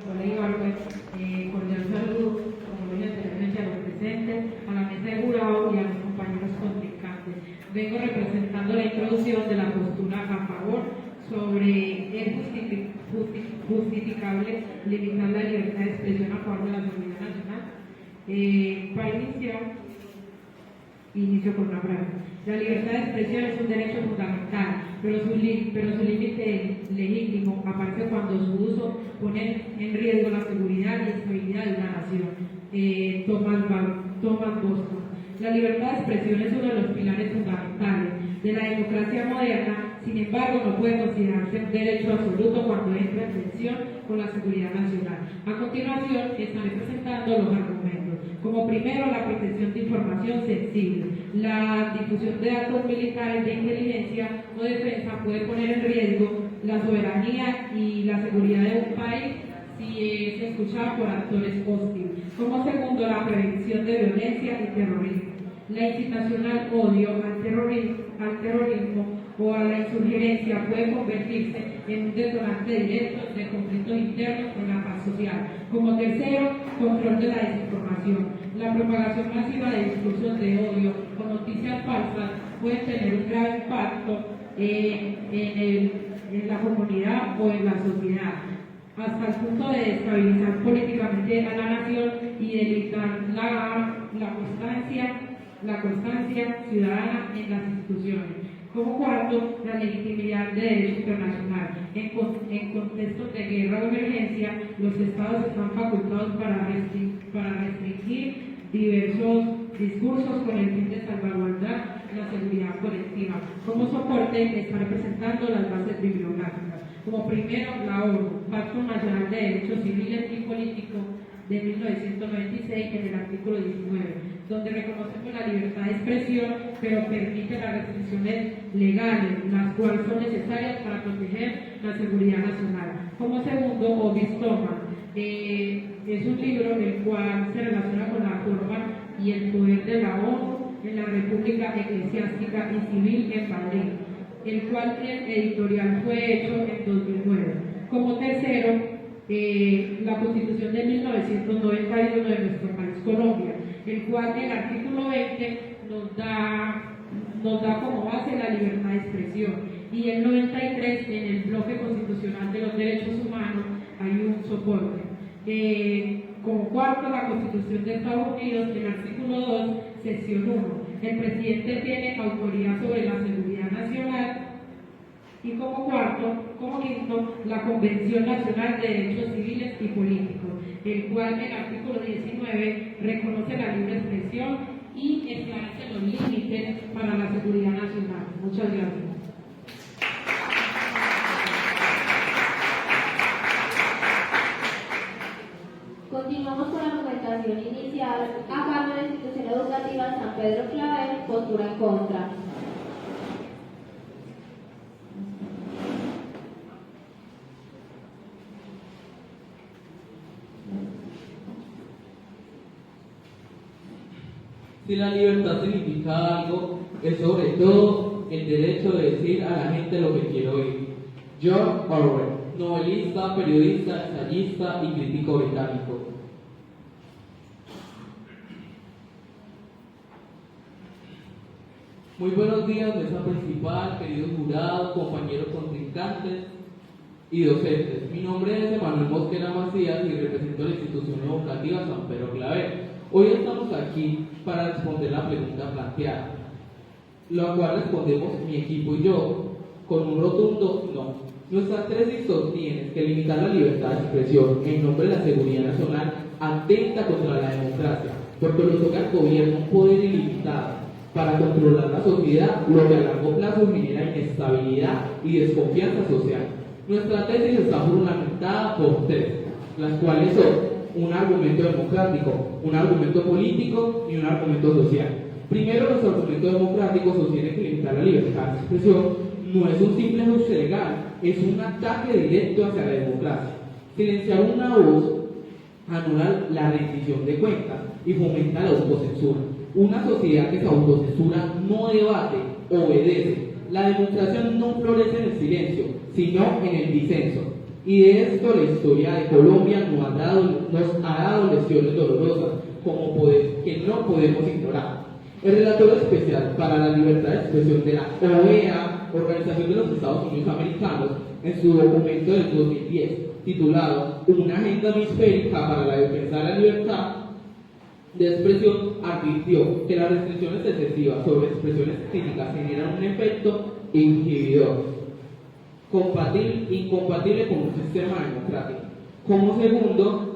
Colega, cordial saludo, como lo anteriormente a los presentes, a la mesa de jurado y a los compañeros contrincantes. Vengo representando la introducción de la postura a favor sobre es justificable limitar la libertad de expresión a favor de la seguridad nacional. Para iniciar, inicio con una frase. La libertad de expresión es un derecho fundamental, pero su límite legítimo aparece cuando su uso pone en riesgo la seguridad y estabilidad de una nación. Thomas Boston. La libertad de expresión es uno de los pilares fundamentales de la democracia moderna, sin embargo no puede considerarse un derecho absoluto cuando entra en tensión con la seguridad nacional. A continuación estaré presentando los argumentos. Como primero, la protección de información sensible. La difusión de datos militares de inteligencia o defensa puede poner en riesgo la soberanía y la seguridad de un país si es escuchada por actores hostiles. Como segundo, la prevención de violencia y terrorismo. La incitación al odio, al terrorismo o a la insurgencia puede convertirse en un detonante directo de conflictos internos en la paz social. Como tercero, control de la desinformación. La propagación masiva de discursos de odio o noticias falsas puede tener un grave impacto en la comunidad o en la sociedad, hasta el punto de desestabilizar políticamente a la nación y debilitar la constancia ciudadana en las instituciones. Como cuarto, la legitimidad del derecho internacional. En contextos de guerra o emergencia, los estados están facultados para restringir diversos discursos con el fin de salvaguardar la seguridad colectiva. Como soporte está representando las bases bibliográficas. Como primero, la ONU, Pacto Nacional de Derechos Civiles y Políticos de 1996, en el artículo 19, donde reconocemos la libertad de expresión, pero permite las restricciones legales, las cuales son necesarias para proteger la seguridad nacional. Como segundo, Obis Thomas, es un libro el cual se relaciona con la forma y el poder de la ONU en la República Eclesiástica y Civil en Madrid, el cual el editorial fue hecho en 2009. Como tercero, la Constitución de 1991 de nuestro país, Colombia, el cual en el artículo 20 nos da como base la libertad de expresión, y el 93 en el bloque constitucional de los derechos humanos hay un soporte. Como cuarto, la Constitución de Estados Unidos, en el artículo 2, sección 1, el presidente tiene autoridad sobre la seguridad nacional. Y como quinto, la Convención Nacional de Derechos Civiles y Políticos, el cual en el artículo 19 reconoce la libre expresión y establece los límites para la seguridad nacional. Muchas gracias. Continuamos con la argumentación inicial a cargo de la institución educativa San Pedro Clavel, postura en contra. Si la libertad significa algo, es sobre todo el derecho de decir a la gente lo que quiere oír. George Orwell, novelista, periodista, ensayista y crítico británico. Muy buenos días, mesa principal, queridos jurados, compañeros contrincantes y docentes. Mi nombre es Emanuel Mosquera Macías y represento la institución educativa San Pedro Clavel. Hoy estamos aquí para responder la pregunta planteada, la cual respondemos mi equipo y yo con un rotundo no. Nuestra tesis sostiene que limitar la libertad de expresión en nombre de la seguridad nacional atenta contra la democracia, porque le otorga al gobierno un poder ilimitado para controlar la sociedad, lo que a largo plazo genera inestabilidad y desconfianza social. Nuestra tesis está fundamentada por tres, las cuales son un argumento democrático, un argumento político y un argumento social. Primero, nuestro argumento democrático sostiene que limitar la libertad de expresión no es un simple ajuste legal, es un ataque directo hacia la democracia. Silenciar una voz anula la rendición de cuentas y fomenta la autocensura. Una sociedad que se autocensura no debate, obedece. La democracia no florece en el silencio, sino en el disenso. Y de esto la historia de Colombia nos ha dado lecciones dolorosas que no podemos ignorar. El relator especial para la libertad de expresión de la OEA, Organización de los Estados Unidos Americanos, en su documento del 2010, titulado Una agenda hemisférica para la defensa de la libertad de expresión, advirtió que las restricciones excesivas sobre expresiones críticas generan un efecto inhibidor incompatible con un sistema democrático. Como segundo,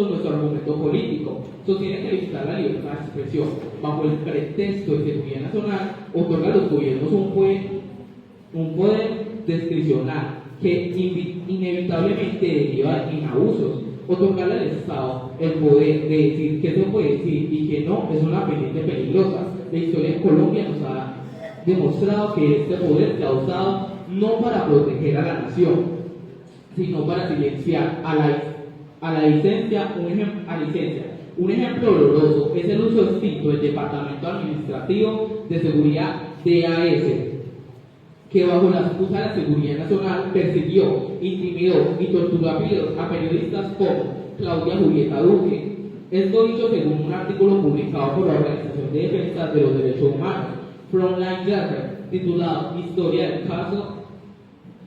nuestro argumento político sostiene que limitar la libertad de expresión bajo el pretexto de seguridad nacional otorga a los gobiernos un poder discrecional que inevitablemente deriva en abusos. Otorgarle al Estado el poder de decir qué se puede decir y qué no es una pendiente peligrosa. La historia de Colombia nos ha demostrado que este poder se ha usado no para proteger a la nación, sino para silenciar a la licencia. Un ejemplo doloroso es el uso estricto del Departamento Administrativo de Seguridad DAS, que bajo la excusa de la seguridad nacional persiguió, intimidó y torturó a periodistas como Claudia Julieta Duque. Esto dicho según un artículo publicado por la Organización de Defensa de los Derechos Humanos, Frontline Journal, titulado Historia del caso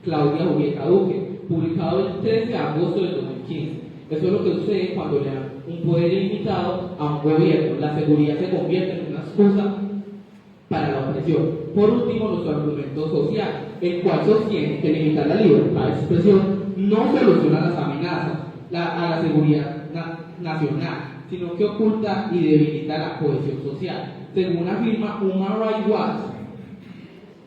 Claudia Julieta Duque, publicado el 13 de agosto del 2015. Eso es lo que sucede cuando le dan un poder ilimitado a un gobierno. La seguridad se convierte en una excusa para la opresión. Por último, nuestro argumento social, el cual sostiene que limitar la libertad de expresión no soluciona las amenazas a la seguridad nacional, sino que oculta y debilita la cohesión social. Según afirma Human Rights Watch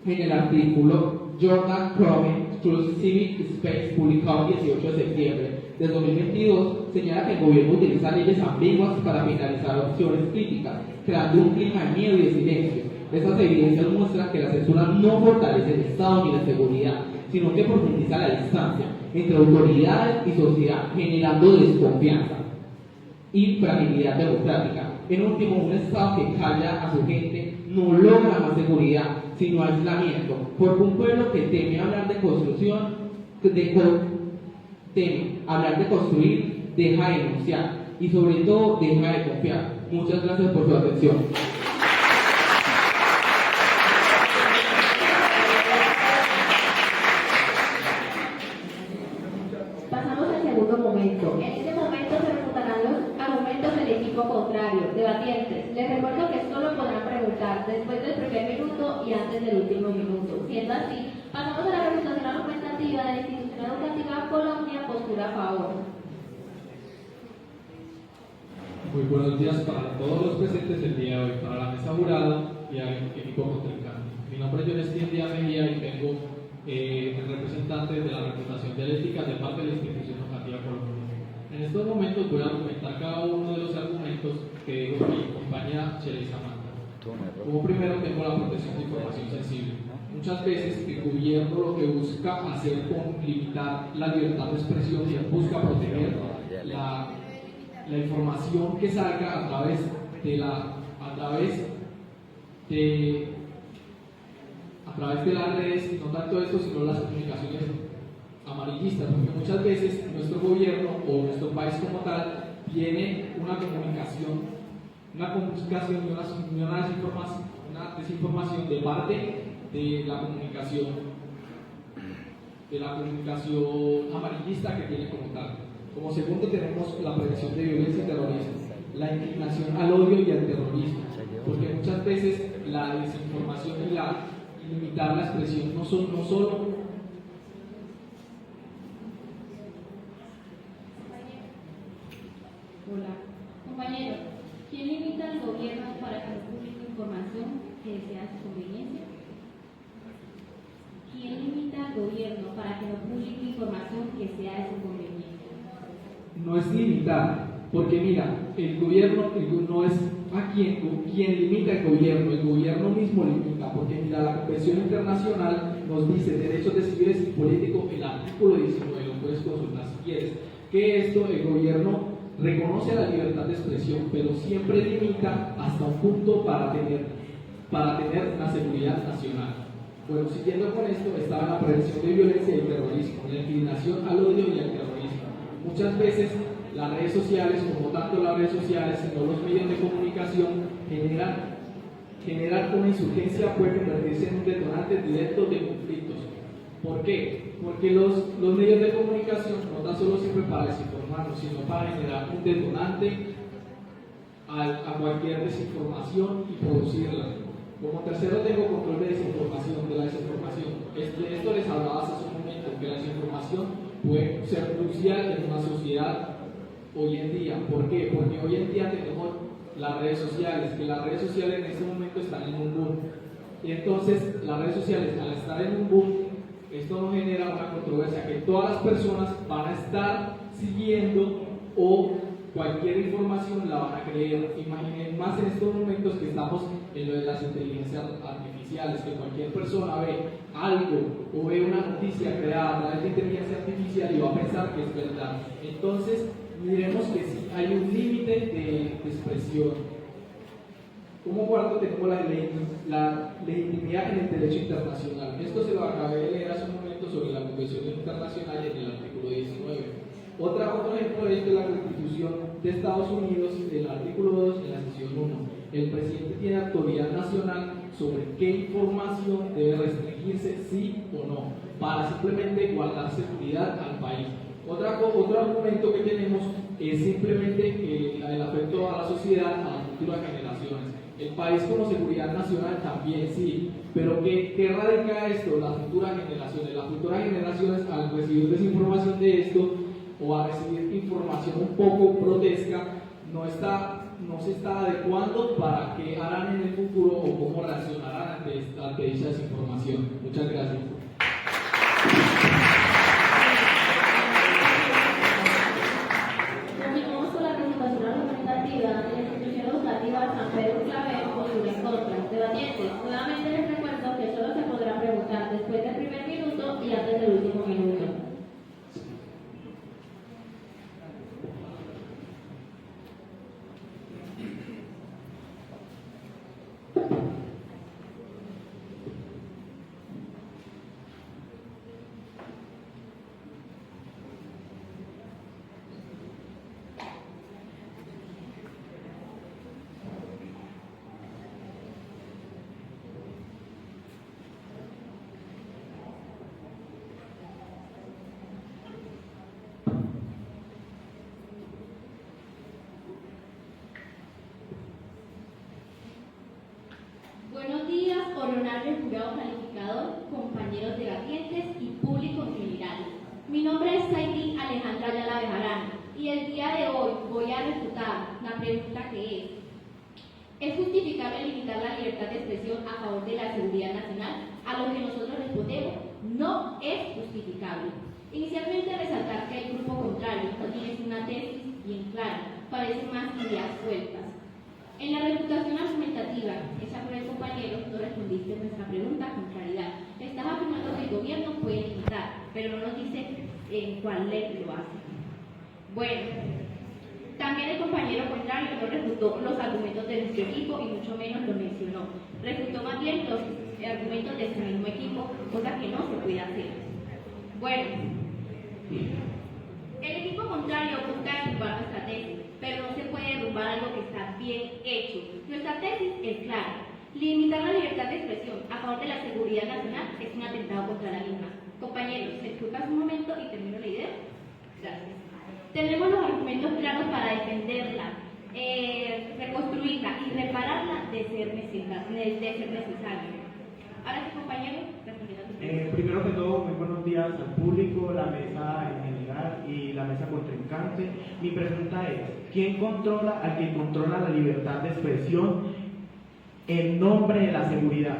en el artículo Jordan Crowley Through Civic Space, publicado el 18 de septiembre de 2022, señala que el gobierno utiliza leyes ambiguas para finalizar opciones críticas, creando un clima de miedo y de silencio. Esas evidencias muestran que la censura no fortalece el Estado ni la seguridad, sino que profundiza la distancia entre autoridades y sociedad, generando desconfianza y fragilidad democrática. En último, un Estado que calla a su gente no logra más seguridad, sino aislamiento, porque un pueblo que teme hablar de construcción, teme hablar de construir, deja de denunciar y sobre todo deja de confiar. Muchas gracias por su atención. Pasamos al segundo momento. En este momento se refutarán los argumentos del equipo contrario, debatientes. Les recuerdo que solo podrán preguntar después del primer minuto y antes del último minuto. Siendo así, pasamos a la refutación argumentativa de la Institución Educativa Colombia, postura a favor. Muy buenos días para todos los presentes el día de hoy, para la mesa jurado y al equipo contrincante. Mi nombre es Jonestien Díaz Mejía y vengo el representante de la reputación dialéctica de parte de la Institución Educativa Colombia. En estos momentos voy a argumentar cada uno de los argumentos que dijo mi compañera Chely Samantha. Como primero tengo la protección de información sensible. Muchas veces el gobierno lo que busca hacer con limitar la libertad de expresión y busca proteger la información que salga a través de las redes, y no tanto esto, sino las comunicaciones amarillistas, porque muchas veces nuestro gobierno o nuestro país como tal tiene una desinformación de parte de la comunicación amarillista que tiene como tal. Como segundo tenemos la prevención de violencia y terrorismo, la inclinación al odio y al terrorismo, porque muchas veces la desinformación y limitar la expresión no solo Hola, compañero, ¿quién limita al gobierno para que no publique información que sea a su conveniencia? ¿Quién limita al gobierno para que no publique información que sea de su conveniencia? no es limitar, porque mira, el gobierno no es a quien limita el gobierno mismo limita, porque mira, la Convención Internacional nos dice derechos de civiles y políticos, el artículo 19, lo puedes consultar si quieres, que esto el gobierno reconoce la libertad de expresión, pero siempre limita hasta un punto para tener una seguridad nacional. Bueno, siguiendo con esto, estaba la prevención de violencia y terrorismo, la inclinación al odio y al terrorismo. Muchas veces las redes sociales, como tanto las redes sociales, sino los medios de comunicación, generar una insurgencia puede convertirse en un detonante directo de conflictos. ¿Por qué? Porque los medios de comunicación no tan solo sirven para desinformarnos, sino para generar un detonante a cualquier desinformación y producirla. Como tercero tengo control de desinformación, de la desinformación. Esto les hablaba hace un momento, que la desinformación puede ser crucial en una sociedad hoy en día. ¿Por qué? Porque hoy en día tenemos las redes sociales, que las redes sociales en este momento están en un boom. Y entonces las redes sociales, al estar en un boom, esto nos genera una controversia, que todas las personas van a estar siguiendo o cualquier información la van a creer. Imaginen más en estos momentos que estamos en lo de las inteligencias artificiales, que cualquier persona ve algo o ve una noticia creada a través de inteligencia artificial y va a pensar que es verdad. Entonces, miremos que sí hay un límite de expresión. Como cuarto tenemos la legitimidad en el derecho internacional. Esto se lo acabé de leer hace un momento sobre la Convención Internacional en el artículo 19. Otro ejemplo de esto es la Constitución de Estados Unidos, el artículo 2 en la sección 1. El presidente tiene autoridad nacional sobre qué información debe restringirse, sí o no, para simplemente guardar seguridad al país. Otro argumento que tenemos es simplemente el afecto a la sociedad, a las futuras generaciones. El país como seguridad nacional también sí, pero ¿qué radica esto? Las futuras generaciones. Las futuras generaciones, al recibir desinformación de esto o a recibir información un poco grotesca, no se está adecuando para qué harán en el futuro o cómo reaccionarán ante dicha desinformación. Muchas gracias. Continuamos con la presentación argumentativa de la institución educativa San Pedro Claver, postura en contra. Debatientes, nuevamente les recuerdo que solo se podrá preguntar después del primer minuto y antes del último minuto. Buenos días, honorable jurado calificador, compañeros debatientes y público en general. Mi nombre es Saidi Alejandra Ayala Bejarano y el día de hoy voy a refutar la pregunta que ¿es justificable limitar la libertad de expresión a favor de la seguridad nacional? A lo que nosotros respondemos, no es justificable. Inicialmente resaltar que el grupo contrario no tiene una tesis bien clara, parece más ideas sueltas. En la refutación argumentativa hecha por el compañero, no respondiste nuestra pregunta con claridad. Estás afirmando que el gobierno puede limitar, pero no nos dice en cuál ley lo hace. Bueno, también el compañero contrario no refutó los argumentos de nuestro equipo y mucho menos lo mencionó. Refutó más bien los argumentos de su mismo equipo, cosa que no se puede hacer. Bueno, el equipo contrario busca derrumbar nuestra tesis, pero no se puede derrumbar algo que está bien hecho. Nuestra tesis es clara. Limitar la libertad de expresión a favor de la seguridad nacional es un atentado contra la misma. Compañeros, disculpas un momento y termino la idea. Gracias. Tenemos los argumentos claros para defenderla, reconstruirla y repararla de ser necesario. Ahora sí, compañero, respondiendo a tu pregunta. Primero que todo, muy buenos días al público, la mesa en general y la mesa contrincante. Mi pregunta es, ¿quién controla al que controla la libertad de expresión en nombre de la seguridad?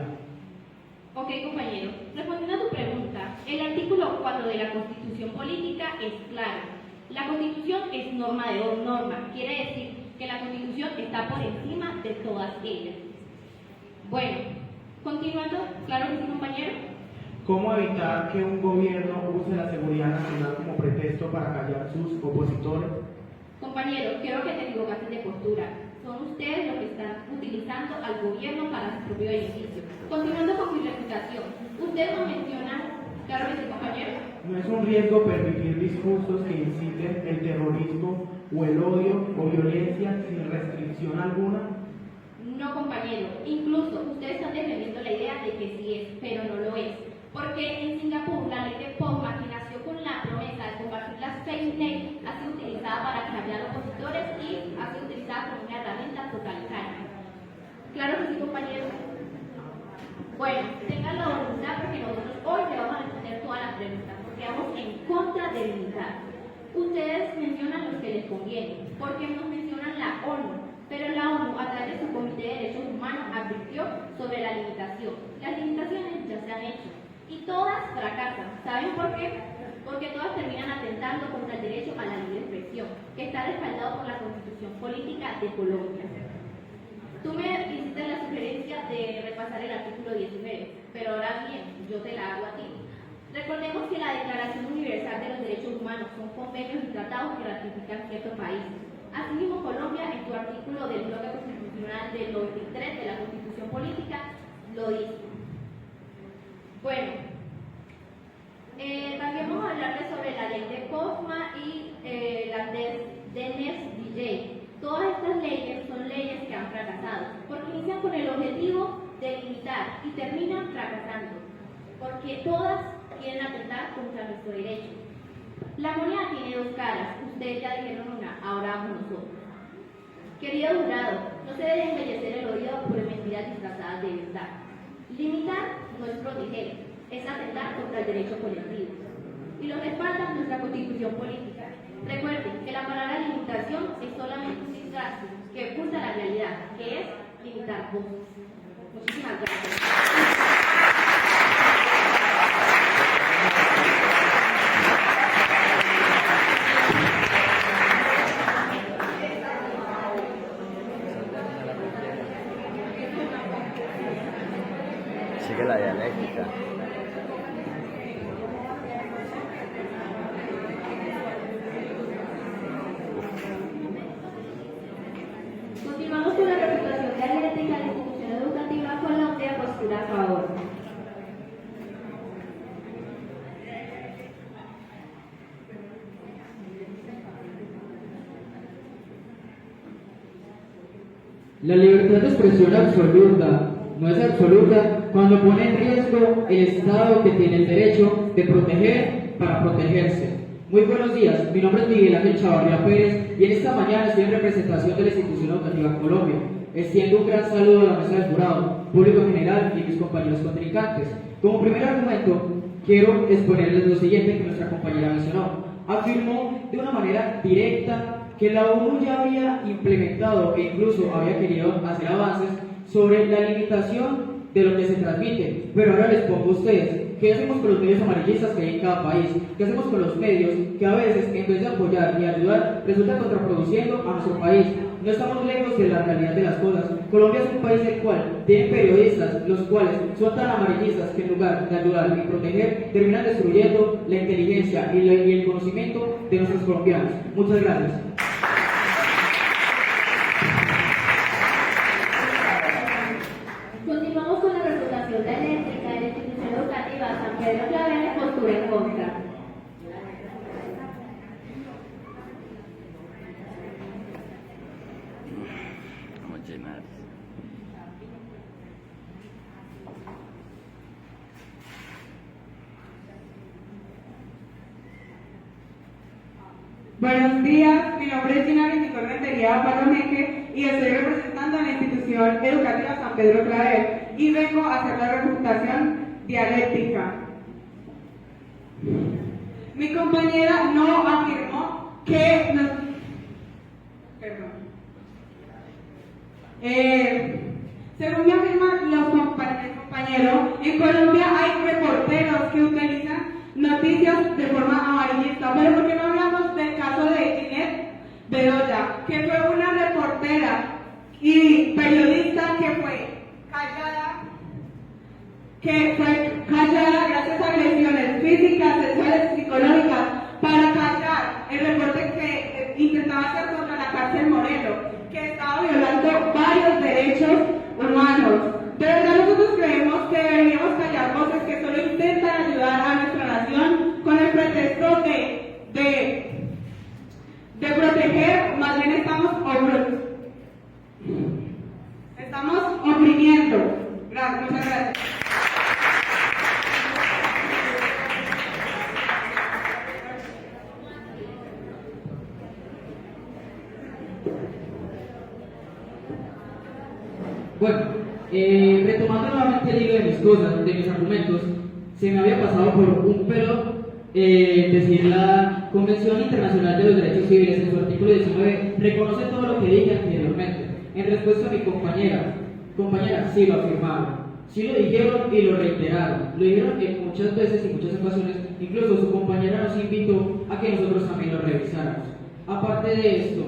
Ok, compañero, respondiendo a tu pregunta, el artículo 4 de la Constitución Política es claro. La Constitución es norma de norma, quiere decir que la Constitución está por encima de todas ellas. Bueno, continuando, claro que sí, compañero. ¿Cómo evitar que un gobierno use la seguridad nacional como pretexto para callar sus opositores? Compañero, creo que te equivocaste de postura. Son ustedes los que están utilizando al gobierno para su propio beneficio. Continuando con mi reputación, ustedes nos mencionan, claro que sí, compañero. No es un riesgo permitir discursos que inciten el terrorismo o el odio o violencia sin restricción alguna. No, compañero. Incluso ustedes están defendiendo la idea de que sí es, pero no lo es. Porque en Singapur la ley de POMA, que nació con la promesa de combatir las fake news, ha sido utilizada para callar opositores y ha sido utilizada como una herramienta totalitaria. Claro que sí, compañero. Bueno, tengan la voluntad porque nosotros hoy le vamos a responder todas las preguntas, porque vamos en contra del militar. Ustedes mencionan los que les conviene, porque nos mencionan la ONU, pero la ONU, a través de su Comité de Derechos Humanos, advirtió sobre la limitación. Las limitaciones ya se han hecho y todas fracasan. ¿Saben por qué? Porque todas terminan atentando contra el derecho a la libre expresión, que está respaldado por la Constitución Política de Colombia. Tú me hiciste la sugerencia de repasar el artículo 19, pero ahora bien, yo te la hago a ti. Recordemos que la Declaración Universal de los Derechos Humanos son convenios y tratados que ratifican ciertos países. Asimismo, Colombia, en su artículo del bloque constitucional del 93 de la Constitución Política, lo dice. Bueno, también vamos a hablarles sobre la ley de COSMA y la DNES-DJ. Todas estas leyes son leyes que han fracasado, porque inician con el objetivo de limitar y terminan fracasando, porque todas quieren atentar contra nuestro derecho. La moneda tiene dos caras, ustedes ya dijeron una, ahora vamos nosotros. Querido jurado, no se debe embellecer el oído por mentiras disfrazadas de verdad. Limitar no es proteger, es atentar contra el derecho colectivo. Y lo respalda nuestra Constitución Política. Recuerden que la palabra limitación es solamente un disfraz que oculta la realidad, que es limitar voces. Muchísimas gracias. Sigue la dialéctica. Continuamos con la reputación dialéctica de la institución educativa Colombia, postura a favor. La libertad de expresión absoluta no es absoluta cuando pone en riesgo el Estado que tiene el derecho de proteger para protegerse. Muy buenos días, mi nombre es Miguel Ángel Chavarría Pérez y en esta mañana estoy en representación de la Institución Educativa Colombia. Extiendo un gran saludo a la mesa del jurado, público en general y mis compañeros contrincantes. Como primer argumento, quiero exponerles lo siguiente que nuestra compañera mencionó. Afirmó de una manera directa que la ONU ya había implementado e incluso había querido hacer avances sobre la limitación de lo que se transmite. Pero ahora les pongo a ustedes, ¿qué hacemos con los medios amarillistas que hay en cada país? ¿Qué hacemos con los medios que a veces, en vez de apoyar y ayudar, resultan contraproduciendo a nuestro país? No estamos lejos de la realidad de las cosas. Colombia es un país el cual tiene periodistas, los cuales son tan amarillistas que en lugar de ayudar y proteger, terminan destruyendo la inteligencia y el conocimiento de nuestros colombianos. Muchas gracias. Continuamos con la reputación dialéctica de la institución educativa San Pedro Claveles, postura en contra. Vamos a llenar. Buenos días, mi nombre es Gina Victor Rentería Palomeque y estoy representando a la institución educativa San Pedro Clavel y vengo a hacer la refutación dialéctica. Mi compañera no afirmó que nos... Perdón. Según me afirman los compañeros, en Colombia hay reporteros que utilizan noticias de forma amarillista, pero ¿por qué no hablamos del caso de Ginette Bedoya, que fue una reportera y periodista que fue callada gracias a agresiones físicas, sexuales y psicológicas para callar el reporte que intentaba hacer contra la cárcel Moreno, que estaba violando varios derechos humanos. De verdad nosotros creemos que deberíamos callar voces que solo intentan ayudar a nuestra nación con el pretexto de proteger, más bien estamos oprimiendo. Muchas gracias. Bueno, retomando nuevamente el hilo de mis cosas, de mis argumentos, se me había pasado por un pelo decir la Convención Internacional de los Derechos Civiles en su artículo 19 reconoce todo lo que dije anteriormente. En respuesta a mi compañera, sí lo afirmaron, sí lo dijeron y lo reiteraron, lo dijeron en muchas veces y muchas ocasiones, incluso su compañera nos invitó a que nosotros también lo revisáramos. Aparte de esto,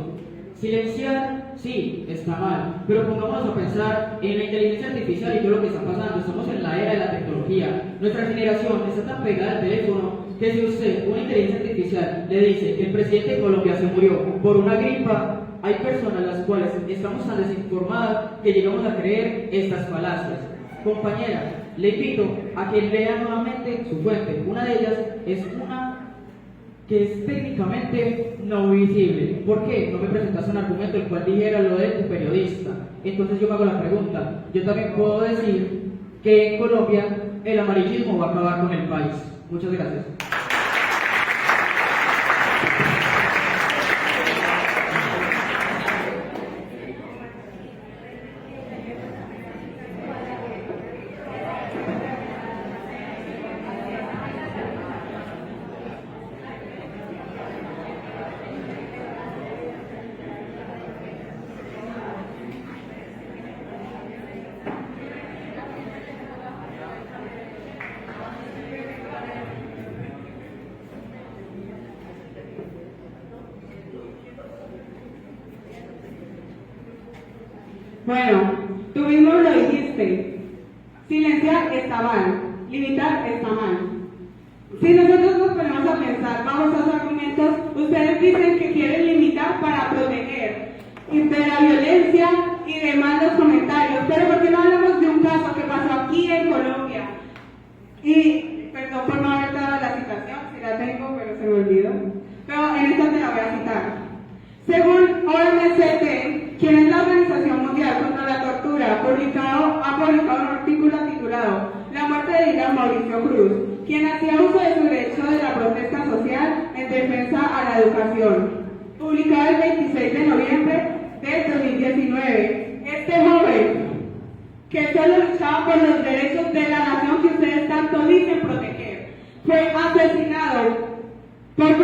silenciar, sí, está mal, pero pongámonos a pensar en la inteligencia artificial y todo lo que está pasando. Estamos en la era de la tecnología. Nuestra generación está tan pegada al teléfono que si usted, una inteligencia artificial, le dice que el presidente de Colombia se murió por una gripa, hay personas las cuales estamos tan desinformadas que llegamos a creer estas falacias. Compañera, le invito a que lea nuevamente su fuente. Una de ellas es una que es técnicamente no visible. ¿Por qué? No me presentaste un argumento el cual dijera lo de tu periodista. Entonces yo me hago la pregunta, yo también puedo decir que en Colombia el amarillismo va a acabar con el país. Muchas gracias. Bueno, tú mismo lo dijiste. Silenciar está mal, limitar está mal. Si nosotros nos ponemos a pensar bajo esos argumentos, ustedes dicen que quieren limitar para proteger de la violencia y de malos comentarios. Pero ¿por qué no hablamos de un caso que pasó aquí en Colombia? Y, perdón por no haber dado la citación, si la tengo, pero se me olvidó. Pero en esta te la voy a citar. Según OMCT, quien es la Organización Mundial contra la Tortura, ha publicado un artículo titulado La muerte de Dylan Mauricio Cruz, quien hacía uso de su derecho de la protesta social en defensa a la educación, publicado el 26 de noviembre del 2019. Este joven, que solo luchaba por los derechos de la nación que ustedes tanto dicen proteger, fue asesinado por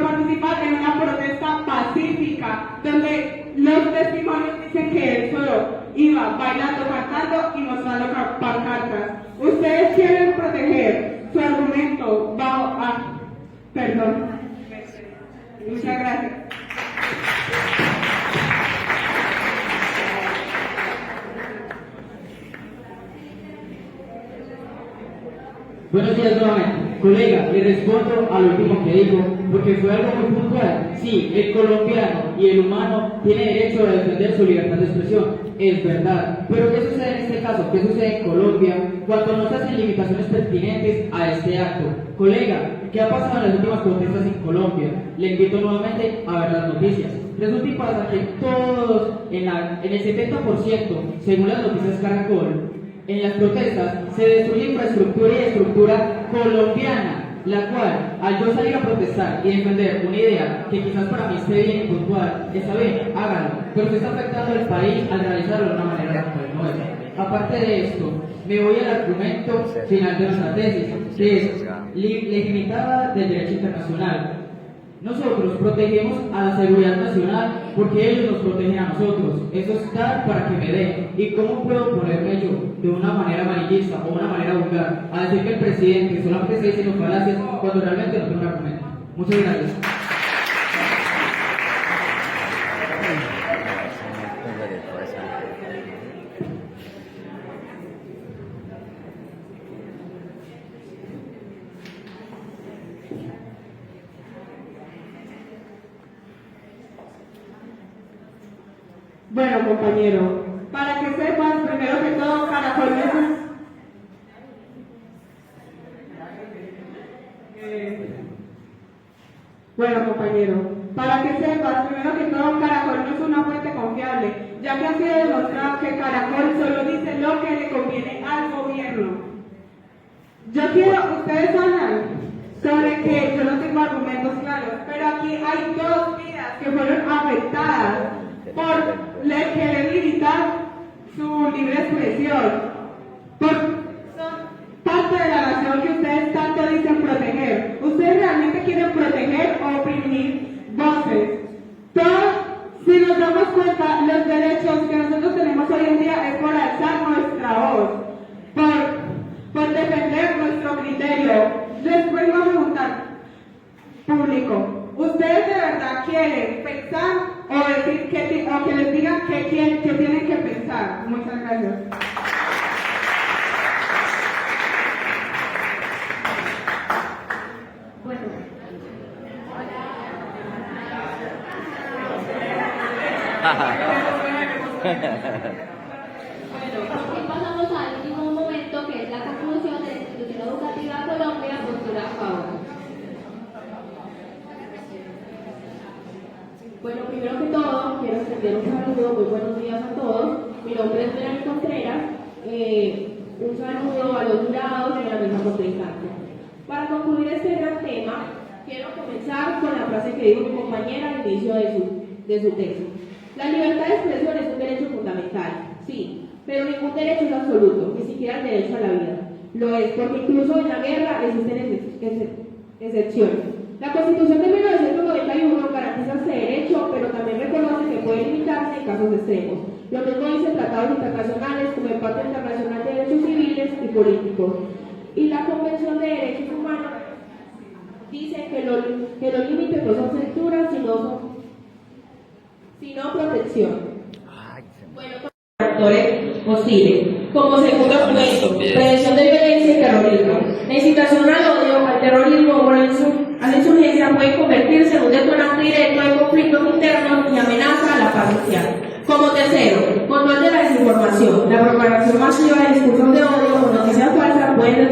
participar en una protesta pacífica, donde los testimonios dicen que él solo iba bailando, cantando y mostrando pancartas. Ustedes quieren proteger su argumento bajo perdón. Muchas gracias. Buenos días nuevamente. Colega, le respondo a lo último que dijo, porque fue algo muy puntual. Sí, el colombiano y el humano tiene derecho a defender su libertad de expresión, es verdad. Pero ¿qué sucede en este caso? ¿Qué sucede en Colombia cuando no se hacen limitaciones pertinentes a este acto? Colega, ¿qué ha pasado en las últimas protestas en Colombia? Le invito nuevamente a ver las noticias. Resulta y pasa que todos, en el 70%, según las noticias Caracol, en las protestas se destruye infraestructura y estructura colombiana, la cual, al yo salir a protestar y defender una idea que quizás para mí esté bien y puntual, está bien, háganlo, pero se está afectando al país al realizarlo de una manera como esa. Aparte de esto, me voy al argumento final de nuestra tesis, que es legitimada del derecho internacional. Nosotros protegemos a la seguridad nacional porque ellos nos protegen a nosotros. Eso es dar para que me den. ¿Y cómo puedo ponerme yo de una manera amarillista o una manera vulgar a decir que el presidente solamente está diciendo falacias cuando realmente no tengo un argumento? Muchas gracias. Bueno, compañero, para que sepan, primero que todo, Caracol no es un... Bueno, compañero, para que sepas, primero que todo, Caracol no es una fuente confiable, ya que ha sido demostrado que Caracol solo dice lo que le conviene al gobierno. Ustedes hablan sobre que yo no tengo argumentos claros, pero aquí hay 2 vidas que fueron afectadas por querer limitar su libre expresión, son parte de la nación que ustedes tanto dicen proteger. ¿Ustedes realmente quieren proteger o oprimir voces? Si nos damos cuenta, los derechos que nosotros tenemos hoy en día es por alzar nuestra voz, por defender nuestro criterio. Después vamos a preguntar, público, ¿ustedes de verdad quieren pensar o decir o que les digan que tienen que pensar? Muchas gracias. Y pasamos al último momento, que es la conclusión de la institución educativa de Colombia, postura a favor. Bueno, primero que todo, quiero extender un saludo, muy buenos días a todos. Mi nombre es Melanie Contreras. Un saludo a los jurados y a la misma contrincante. Para concluir este gran tema, quiero comenzar con la frase que dijo mi compañera al inicio de su texto. La libertad de expresión es un derecho fundamental, sí, pero ningún derecho es absoluto, ni siquiera el derecho a la vida. Lo es, porque incluso en la guerra existen excepciones. La Constitución de 1991 garantiza este derecho, pero también reconoce que puede limitarse en casos extremos. Lo mismo dicen tratados internacionales como el Pacto Internacional de Derechos Civiles y Políticos. Y la Convención de Derechos Humanos dice que los límites no son censuras, sino protección. Bueno, factores posibles, como segundo punto, prevención de violencia y terrorismo. La incitación al odio, al terrorismo o a la insurgencia puede convertirse en un detonante directo de conflictos internos y amenaza a la paz social. Como tercero, control de la desinformación. La propagación masiva de discursos de odio o noticias falsas puede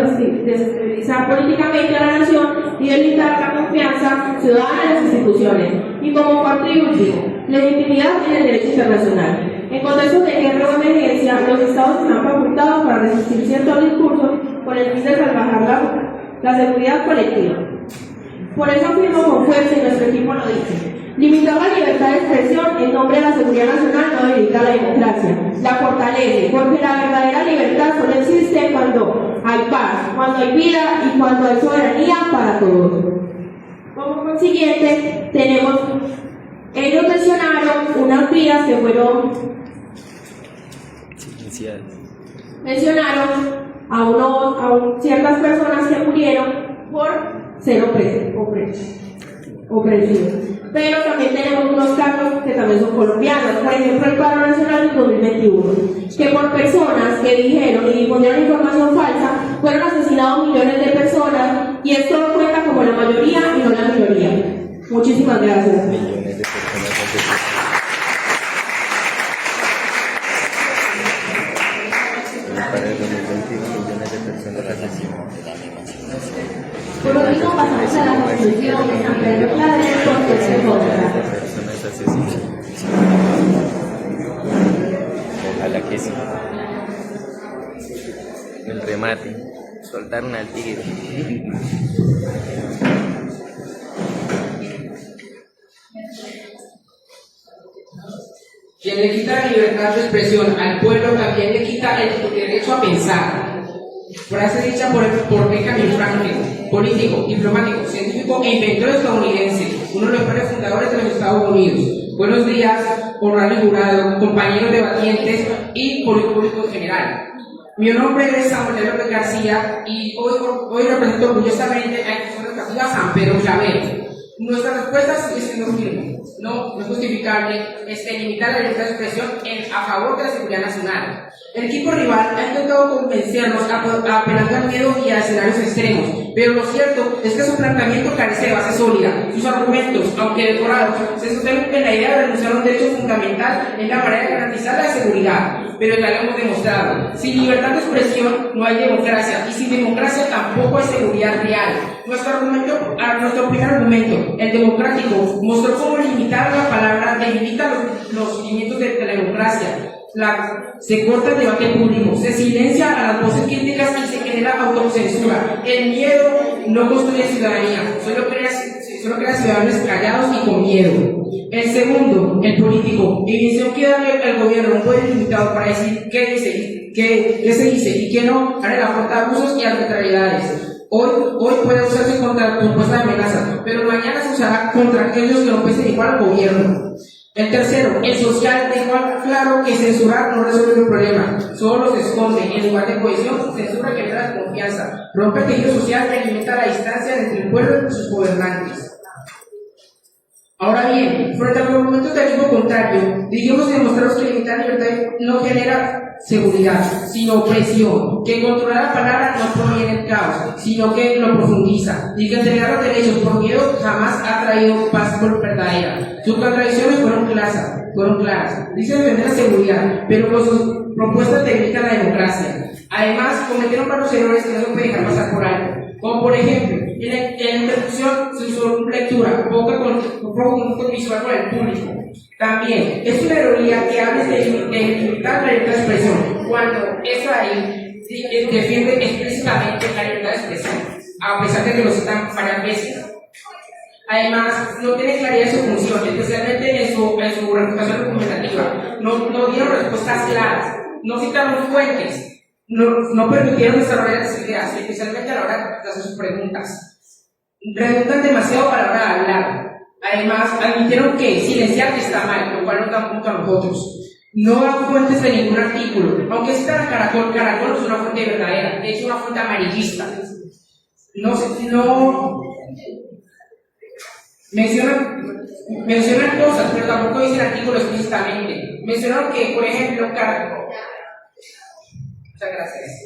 desestabilizar políticamente a la nación y debilitar la confianza ciudadana en las instituciones. Y como cuarto y último, legitimidad en el derecho internacional. En contextos de guerra o emergencia, los estados están facultados para resistir ciertos discursos con el fin de salvaguardar la seguridad colectiva. Por eso afirmo con fuerza, y nuestro equipo lo dice: limitar la libertad de expresión en nombre de la seguridad nacional no debilita la democracia, la fortalece, porque la verdadera libertad solo existe cuando hay paz, cuando hay vida y cuando hay soberanía para todos. Como consiguiente, ellos mencionaron unas vías que fueron... Mencionaron a ciertas personas que murieron por ser opresivos. Pero también tenemos unos casos que también son colombianos. Por ejemplo, el paro nacional del 2021, que por personas que dijeron y difundieron información falsa, fueron asesinados millones de personas, y esto cuenta como la mayoría y no la minoría. Muchísimas gracias. Por último, pasamos a la conclusión de San Pedro Claver por tercer contra. Ojalá que sí. El remate. Soltaron al tigre. Quien le quita la libertad de expresión al pueblo también le quita el derecho a pensar. Frase dicha por Benjamin Franklin, político, diplomático, científico e inventor estadounidense, uno de los padres fundadores de los Estados Unidos. Buenos días, honorable jurado, compañeros debatientes y público en general. Mi nombre es Samuel López García y hoy represento orgullosamente a la institución educativa San Pedro Claver. Nuestra respuesta sigue siendo firme. No es justificable limitar la libertad de expresión a favor de la seguridad nacional. El equipo rival ha intentado convencernos apelando al miedo y a escenarios extremos, pero lo cierto es que su planteamiento carece de base sólida. Sus argumentos, aunque decorados, se sostienen en la idea de renunciar a un derecho fundamental fundamental es la manera de garantizar la seguridad, pero ya lo hemos demostrado. Sin libertad de expresión no hay democracia, y sin democracia tampoco hay seguridad real. Nuestro primer argumento, el democrático, mostró cómo limitar la palabra, delimita los cimientos de la democracia. Se corta el debate público, se silencia a las voces críticas y se genera autocensura. El miedo no construye ciudadanía, solo crea ciudadanos callados y con miedo. El segundo, el político, evidenció que darle al gobierno un poder limitado para decir qué se dice y qué no, hará la falta de abusos y arbitrariedades. Hoy puede usarse contra propuesta de amenaza, pero mañana se usará contra aquellos que no piensen igual al gobierno. El tercero, el social, dejó claro que censurar no resuelve el problema, solo los esconde. En lugar de cohesión, censura genera desconfianza, rompe el tejido social y alimenta la distancia entre el pueblo y sus gobernantes. Ahora bien, frente a los argumentos del mismo contrario, dijimos y demostramos que limitar la libertad no genera seguridad, sino opresión, que controlar la palabra no proviene del caos, sino que lo profundiza, y que entregar los derechos por miedo jamás ha traído paz verdadera. Sus contradicciones fueron claras. Dice defender la seguridad, pero con sus propuestas debilitan la democracia. Además, cometieron varios errores que no se pueden dejar pasar por alto, como por ejemplo, en la introducción se usó lectura, poco visual por el público. También, es una ironía que hables de limitar la libertad de expresión, cuando eso ahí defiende explícitamente la libertad de expresión, a pesar de que lo citan varias veces. Además, no tiene claridad de su función, especialmente en su reputación documentativa. No dieron respuestas claras, no citaron fuentes, no permitieron desarrollar las ideas, especialmente a la hora de hacer sus preguntas. Redundan demasiado para la hora de hablar. Además, admitieron que silenciar está mal, lo cual nos da punto a nosotros. No dan fuentes de ningún artículo, aunque citan a Caracol. Caracol no es una fuente verdadera, es una fuente amarillista. Mencionan cosas, pero tampoco dicen artículos explícitamente. Mencionaron que, por ejemplo, Caracol. Muchas gracias.